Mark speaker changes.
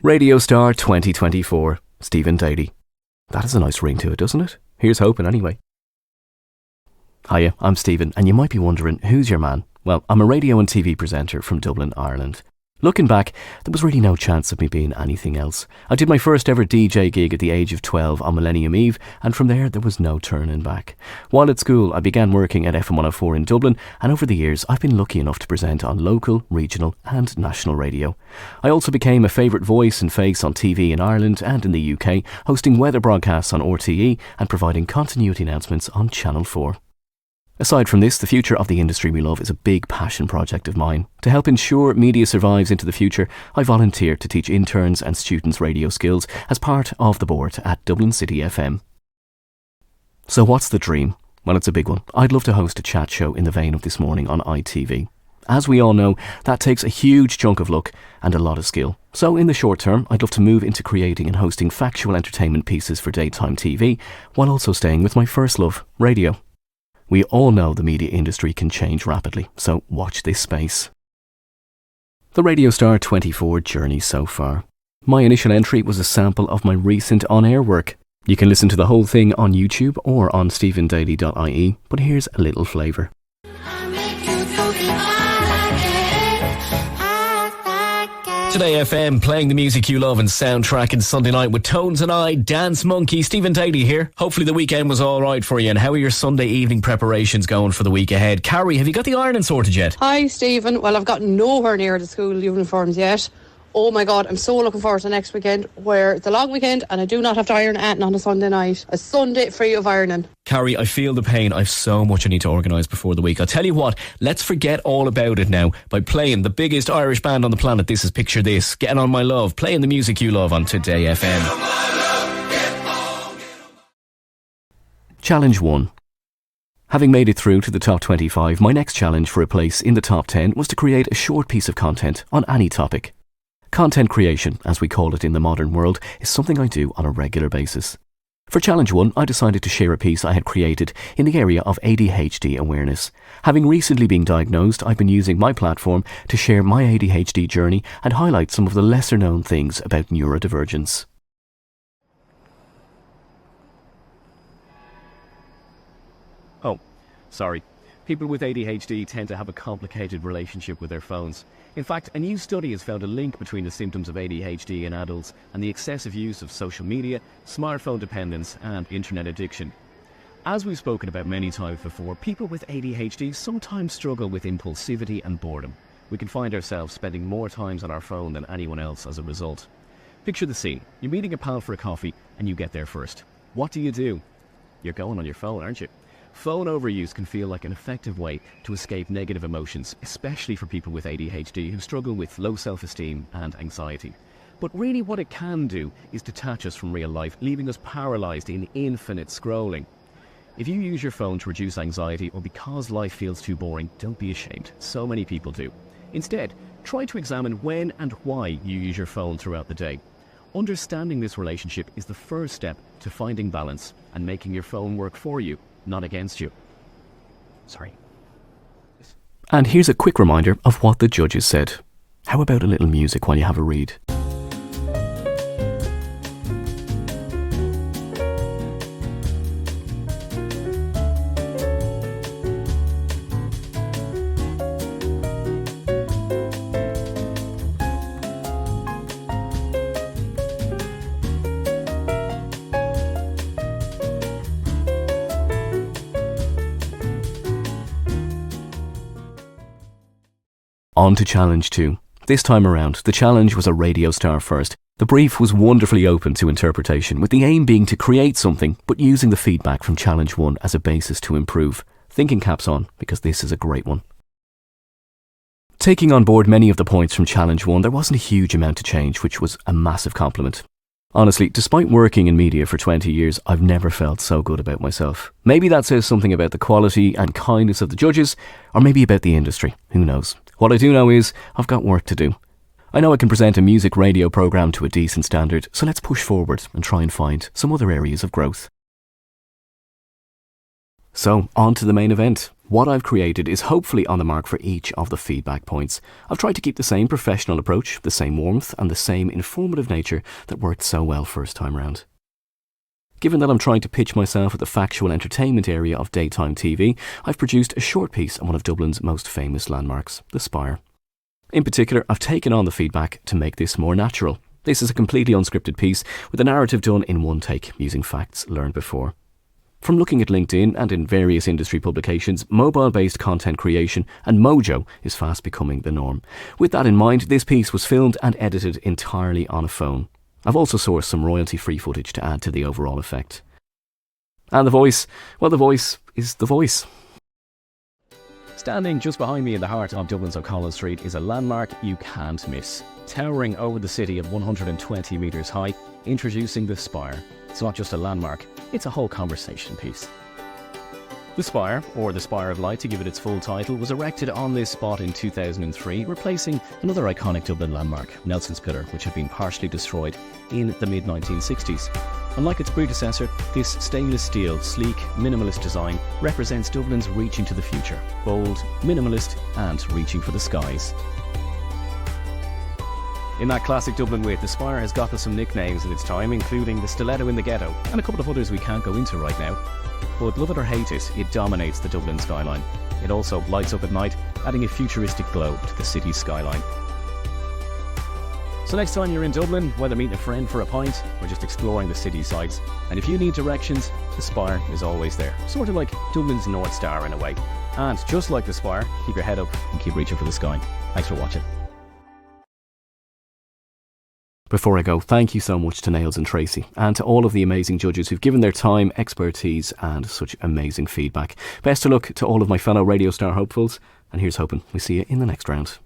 Speaker 1: Radio Star 2024, Stephen Daly. That has a nice ring to it, doesn't it? Here's hoping anyway. Hiya, I'm Stephen, and you might be wondering, who's your man? Well, I'm a radio and TV presenter from Dublin, Ireland. Looking back, there was really no chance of me being anything else. I did my first ever DJ gig at the age of 12 on Millennium Eve, and from there was no turning back. While at school, I began working at FM104 in Dublin, and over the years I've been lucky enough to present on local, regional and national radio. I also became a favourite voice and face on TV in Ireland and in the UK, hosting weather broadcasts on RTE and providing continuity announcements on Channel 4. Aside from this, the future of the industry we love is a big passion project of mine. To help ensure media survives into the future, I volunteer to teach interns and students radio skills as part of the board at Dublin City FM. So what's the dream? Well, it's a big one. I'd love to host a chat show in the vein of This Morning on ITV. As we all know, that takes a huge chunk of luck and a lot of skill. So in the short term, I'd love to move into creating and hosting factual entertainment pieces for daytime TV, while also staying with my first love, radio. We all know the media industry can change rapidly, so watch this space. The Radio Star 24 journey so far. My initial entry was a sample of my recent on-air work. You can listen to the whole thing on YouTube or on stephendaly.ie, but here's a little flavour. Today FM, playing the music you love and soundtracking Sunday night with Tones and I, Dance Monkey, Stephen Daly here. Hopefully the weekend was alright for you, and how are your Sunday evening preparations going for the week ahead? Carrie, have you got the ironing sorted yet?
Speaker 2: Hi Stephen, well I've got nowhere near the school uniforms yet. Oh my god, I'm so looking forward to next weekend, where it's a long weekend and I do not have to iron anything on a Sunday night. A Sunday free of ironing.
Speaker 1: Carrie, I feel the pain. I've so much I need to organise before the week. I'll tell you what, let's forget all about it now by playing the biggest Irish band on the planet. This is Picture This, Getting On My Love, playing the music you love on Today FM. Challenge 1. Having made it through to the top 25, my next challenge for a place in the top 10 was to create a short piece of content on any topic. Content creation, as we call it in the modern world, is something I do on a regular basis. For Challenge 1, I decided to share a piece I had created in the area of ADHD awareness. Having recently been diagnosed, I've been using my platform to share my ADHD journey and highlight some of the lesser known things about neurodivergence. Oh, sorry. People with ADHD tend to have a complicated relationship with their phones. In fact, a new study has found a link between the symptoms of ADHD in adults and the excessive use of social media, smartphone dependence and internet addiction. As we've spoken about many times before, people with ADHD sometimes struggle with impulsivity and boredom. We can find ourselves spending more times on our phone than anyone else as a result. Picture the scene. You're meeting a pal for a coffee and you get there first. What do? You're going on your phone, aren't you? Phone overuse can feel like an effective way to escape negative emotions, especially for people with ADHD who struggle with low self-esteem and anxiety. But really what it can do is detach us from real life, leaving us paralysed in infinite scrolling. If you use your phone to reduce anxiety or because life feels too boring, don't be ashamed. So many people do. Instead, try to examine when and why you use your phone throughout the day. Understanding this relationship is the first step to finding balance and making your phone work for you, not against you. Sorry. And here's a quick reminder of what the judges said. How about a little music while you have a read? On to Challenge 2. This time around, the challenge was a Radio Star first. The brief was wonderfully open to interpretation, with the aim being to create something, but using the feedback from Challenge 1 as a basis to improve. Thinking caps on, because this is a great one. Taking on board many of the points from Challenge 1, there wasn't a huge amount to change, which was a massive compliment. Honestly, despite working in media for 20 years, I've never felt so good about myself. Maybe that says something about the quality and kindness of the judges, or maybe about the industry. Who knows? What I do know is, I've got work to do. I know I can present a music radio programme to a decent standard, so let's push forward and try and find some other areas of growth. So, on to the main event. What I've created is hopefully on the mark for each of the feedback points. I've tried to keep the same professional approach, the same warmth and the same informative nature that worked so well first time round. Given that I'm trying to pitch myself at the factual entertainment area of daytime TV, I've produced a short piece on one of Dublin's most famous landmarks, the Spire. In particular, I've taken on the feedback to make this more natural. This is a completely unscripted piece with a narrative done in one take, using facts learned before. From looking at LinkedIn and in various industry publications, mobile-based content creation and mojo is fast becoming the norm. With that in mind, this piece was filmed and edited entirely on a phone. I've also sourced some royalty-free footage to add to the overall effect. And the voice? Well, the voice is the voice. Standing just behind me in the heart of Dublin's O'Connell Street is a landmark you can't miss. Towering over the city at 120 metres high, introducing the Spire. It's not just a landmark, it's a whole conversation piece. The Spire, or the Spire of Light to give it its full title, was erected on this spot in 2003, replacing another iconic Dublin landmark, Nelson's Pillar, which had been partially destroyed in the mid-1960s. Unlike its predecessor, this stainless steel, sleek, minimalist design represents Dublin's reaching to the future, bold, minimalist and reaching for the skies. In that classic Dublin way, the Spire has gotten some nicknames in its time, including the Stiletto in the Ghetto, and a couple of others we can't go into right now. But love it or hate it, it dominates the Dublin skyline. It also lights up at night, adding a futuristic glow to the city's skyline. So next time you're in Dublin, whether meeting a friend for a pint or just exploring the city sights, and if you need directions, the Spire is always there. Sort of like Dublin's North Star in a way. And just like the Spire, keep your head up and keep reaching for the sky. Thanks for watching. Before I go, thank you so much to Nails and Tracy and to all of the amazing judges who've given their time, expertise and such amazing feedback. Best of luck to all of my fellow Radio Star hopefuls, and here's hoping we see you in the next round.